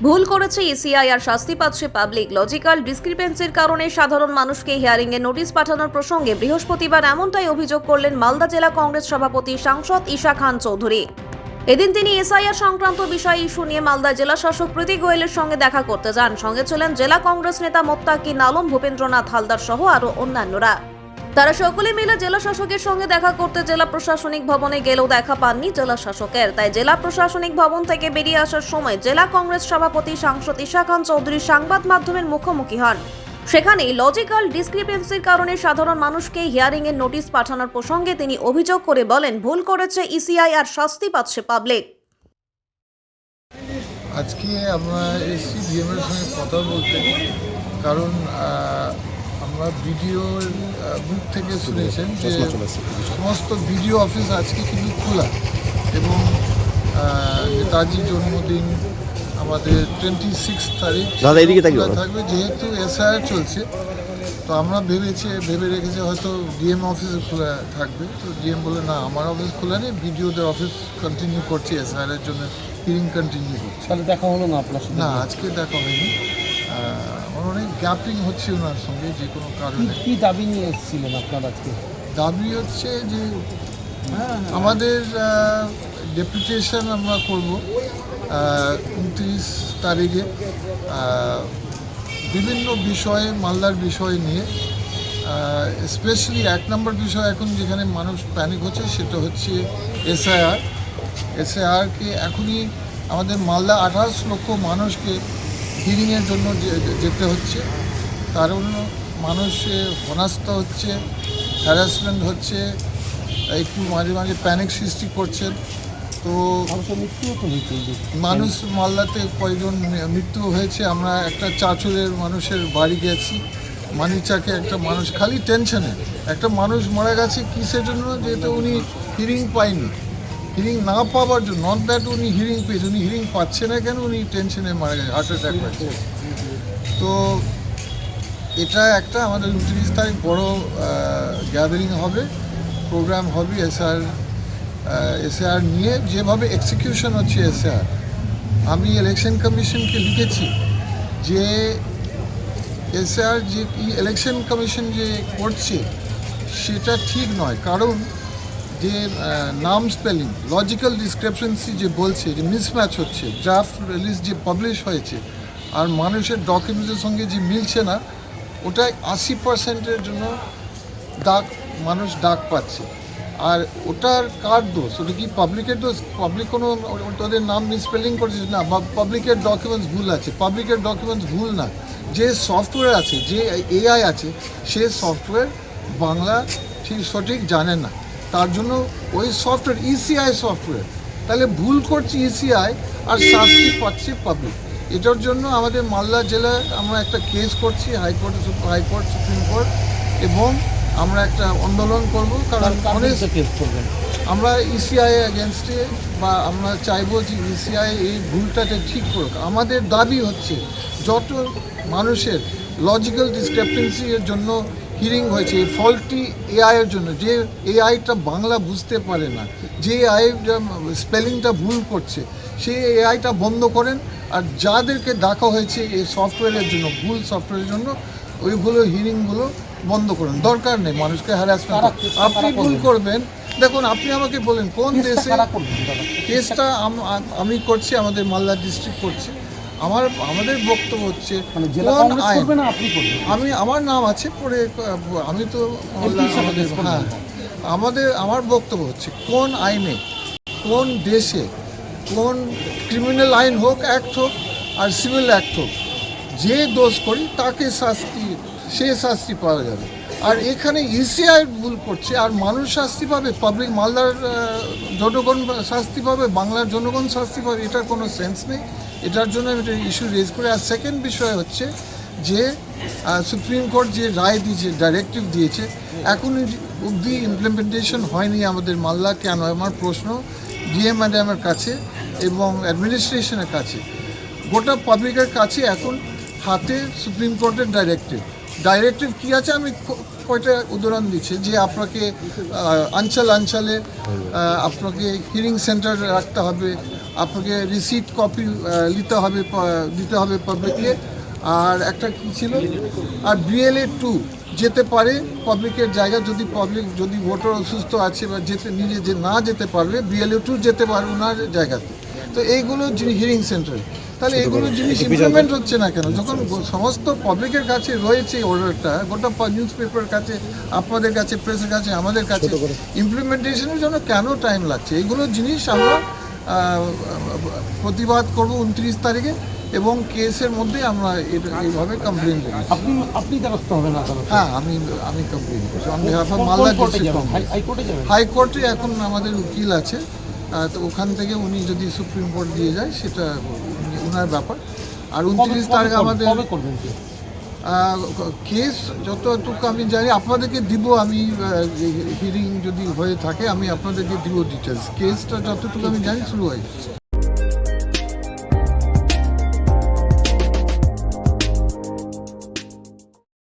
ভুল করেছে ইসিআই আর শাস্তি পাচ্ছে পাবলিক। লজিক্যাল ডিসক্রিপেন্সির কারণে সাধারণ মানুষকে হিয়ারিং এ নোটিশ পাঠানোর প্রসঙ্গে বৃহস্পতিবার এমনটাই অভিযোগ করলেন মালদা জেলা কংগ্রেস সভাপতি সাংসদ ঈশা খান চৌধুরী। এদিন তিনি এসআইআর সংক্রান্ত বিষয় ইস্যু নিয়ে মালদা জেলা শাসক প্রীতি গোয়েলের সঙ্গে দেখা করতে যান। সঙ্গে ছিলেন জেলা কংগ্রেস নেতা মোত্তাকিন আলম, ভূপেন্দ্রনাথ হালদার সহ আরো অন্যান্যরা। তারা সকলে মিলে জেলা শাসকের সঙ্গে দেখা করতে জেলা প্রশাসনিক ভবনে গেলেও দেখা পাননি জেলা শাসকের। তাই জেলা প্রশাসনিক ভবন থেকে বেরিয়ে আসার সময় জেলা কংগ্রেস সভাপতি সাংসদ ঈশা খান চৌধুরী সংবাদ মাধ্যমের মুখোমুখি হন। সেখানেই লজিক্যাল ডিসক্রিপেন্সির কারণে সাধারণ মানুষকে হিয়ারিং এর নোটিশ পাঠানোর প্রসঙ্গে তিনি অভিযোগ করে বলেন, ভুল করেছে ইসিআই আর শাস্তি পাচ্ছে পাবলিক। আজকে আমরা এসছি ডিএমের সঙ্গে কথা বলতে, কারণ আমরা ভিডিওর বুথ থেকে শুনেছেন যে সমস্ত ভিডিও অফিস আজকে কিন্তু খোলা এবং নেতাজির জন্মদিন আমাদের 26 তারিখ থাকবে। যেহেতু এসআইআর চলছে, তো আমরা ভেবে রেখেছি হয়তো ডিএম অফিস খোলা থাকবে। তো ডিএম বলে না, আমার অফিস খোলা নেই, ভিডিওদের অফিস কন্টিনিউ করছে, এসআইআরের জন্য হিয়ারিং কন্টিনিউ করছে। তাহলে দেখা হলো না আপনার সাথে? না, আজকে দেখা হয়নি। আমার অনেক গ্যাপিং হচ্ছে ওনার সঙ্গে যে কোনো কারণে। কি দাবি নিয়ে এসেছিলেন আপনার আজকে? দাবি হচ্ছে যে আমাদের ডেপুটেশন আমরা করব 29 তারিখে বিভিন্ন বিষয়ে, মালদার বিষয় নিয়ে। স্পেশালি 1 নম্বর বিষয় এখন যেখানে মানুষ প্যানিক হচ্ছে সেটা হচ্ছে এসআইআরকে এখনই আমাদের মালদা 28 লক্ষ মানুষকে হিয়ারিংয়ের জন্য যেতে হচ্ছে। কারণ মানুষের হেনস্থা হচ্ছে, হ্যারাসমেন্ট হচ্ছে, একটু মাঝে মাঝে প্যানিক সৃষ্টি করছে। তো মানুষ মালদাতে কয়েকজন মৃত্যু হয়েছে। আমরা একটা চাচুরের মানুষের বাড়ি গেছি, মানিচাকে একটা মানুষ খালি টেনশনে একটা মানুষ মারা গেছে। কিসের জন্য? যেহেতু উনি হিয়ারিং পায়নি, হিয়ারিং না পাওয়ার জন্য, নট দ্যাট উনি হিয়ারিং পেয়েছে, উনি হিয়ারিং পাচ্ছে না কেন, উনি টেনশনে মারা গেছে, হার্ট অ্যাটাক হয়েছে। তো এটা একটা আমাদের 29 তারিখ বড় গ্যাদারিং হবে, প্রোগ্রাম হবে এসআইআর নিয়ে। যেভাবে এক্সিকিউশন হচ্ছে এসআইআর, আমি ইলেকশন কমিশনকে লিখেছি যে এসআইআর যে ইলেকশন কমিশন যে করছে সেটা ঠিক নয়। কারণ যে নাম স্পেলিং, লজিক্যাল ডিসক্রিপেন্সি যে বলছে, যে মিসম্যাচ হচ্ছে, ড্রাফট লিস্ট যে পাবলিশ হয়েছে আর মানুষের ডকুমেন্টসের সঙ্গে যে মিলছে না, ওটাই 80%-এর জন্য মানুষ ডাক পাচ্ছে। আর ওটার কার দোষ? ওটা কি পাবলিকের দোষ? পাবলিক কোনো ওদের নাম মিসস্পেলিং করছে না, বা পাবলিকের ডকুমেন্টস ভুল আছে? পাবলিকের ডকুমেন্টস ভুল না, যে সফটওয়্যার আছে, যে এআই আছে, সে সফটওয়্যার বাংলা সঠিক জানে না, তার জন্য ওই সফটওয়্যার ইসিআই সফটওয়্যার, তাহলে ভুল করছে ইসিআই আর শাস্তি পাচ্ছে পাবলিক। এটার জন্য আমাদের মালদা জেলায় আমরা একটা কেস করছি হাইকোর্ট, সুপ্রিম কোর্ট, এবং আমরা একটা আন্দোলন করব। কারণ আমরা ইসিআই এগেনস্টে, বা আমরা চাইবো যে ইসিআই এই ভুলটাকে ঠিক করুক। আমাদের দাবি হচ্ছে যত মানুষের লজিক্যাল ডিসক্রিপেন্সির জন্য হিয়ারিং হয়েছে, এই ফল্টি এআইয়ের জন্য, যে এআইটা বাংলা বুঝতে পারে না, যে এআই স্পেলিংটা ভুল করছে, সেই এআইটা বন্ধ করেন। আর যাদেরকে ডাকা হয়েছে এই সফটওয়্যারের জন্য, ভুল সফটওয়্যারের জন্য, ওইগুলো হিয়ারিংগুলো বন্ধ করুন। দরকার নেই মানুষকে হ্যারাসমেন্ট। আপনি ভুল করবেন, দেখুন আপনি আমাকে বলেন কোন দেশে কেসটা আমি করছি, আমাদের মালদা ডিস্ট্রিক্ট করছে। আমাদের বক্তব্য হচ্ছে আমার নাম আছে পরে, আমি তো আমার বক্তব্য হচ্ছে কোন আইনে, কোন দেশে, কোন ক্রিমিনাল আইন হোক, অ্যাক্ট হোক আর সিভিল অ্যাক্ট হোক, যে দোষ করি তাকে সে শাস্তি পাওয়া যাবে। আর এখানে ইসিআই ভুল করছে আর মানুষ শাস্তি পাবে, পাবলিক মালদার জনগণ শাস্তি পাবে, বাংলার জনগণ শাস্তি পাবে, এটার কোনো সেন্স নেই। এটার জন্য আমি একটা ইস্যু রেজ করি। আর সেকেন্ড বিষয় হচ্ছে যে সুপ্রিম কোর্ট যে রায় দিয়েছে, ডাইরেক্টিভ দিয়েছে, এখন অবধি ইমপ্লিমেন্টেশন হয়নি আমাদের মালদা। কেন? আমার প্রশ্ন ডিএম ম্যাডামের কাছে এবং অ্যাডমিনিস্ট্রেশনের কাছে, গোটা পাবলিকের কাছে এখন হাতে সুপ্রিম কোর্টের ডাইরেক্টিভ কী আছে আমি কয়টা উদাহরণ দিচ্ছি। যে আপনাকে অঞ্চলে আপনাকে হিয়ারিং সেন্টার রাখতে হবে, আপনাকে রিসিট কপি দিতে হবে পাবলিককে। আর একটা কী ছিল, আর BLA 2 যেতে পারে পাবলিকের জায়গা, যদি ভোটার অসুস্থ আছে বা নিজে যে না যেতে পারবে, BLA 2 যেতে পারবে ওনার জায়গাতে। তো এইগুলো হিয়ারিং সেন্টার, তাহলে এগুলো জিনিস ইমপ্লিমেন্ট হচ্ছে না কেন? যখন সমস্ত পাবলিকের কাছে রয়েছে অর্ডারটা, গোটা নিউজ পেপার কাছে, আপনাদের কাছে, প্রেসের কাছে, আমাদের কাছে, ইমপ্লিমেন্টেশনের জন্য কেন টাইম লাগছে? এইগুলো জিনিস আমরা প্রতিবাদ করব 29 তারিখে, এবং কেসের মধ্যে আমরা এইভাবে কমপ্লেন করি। আপনি দ্বারস্থ হবেন আদালতে? হ্যাঁ, আমি কমপ্লেন করছি on behalf of Malda district Congress. হাইকোর্টে যাবেন? হাইকোর্টে এখন আমাদের উকিল আছে, তো ওখান থেকে উনি যদি সুপ্রিম কোর্ট দিয়ে যায় সেটা ওনার ব্যাপার। আর 29 তারিখ আমাদের কবে করবেন কি? কেস যতটুকু আমি জানি আপনাদেরকে দিব, আমি হিয়ারিং যদি হয়ে থাকে আমি আপনাদেরকে দিব ডিটেলস। কেসটা যতটুকু আমি জানি শুরু হয়ে গেছে।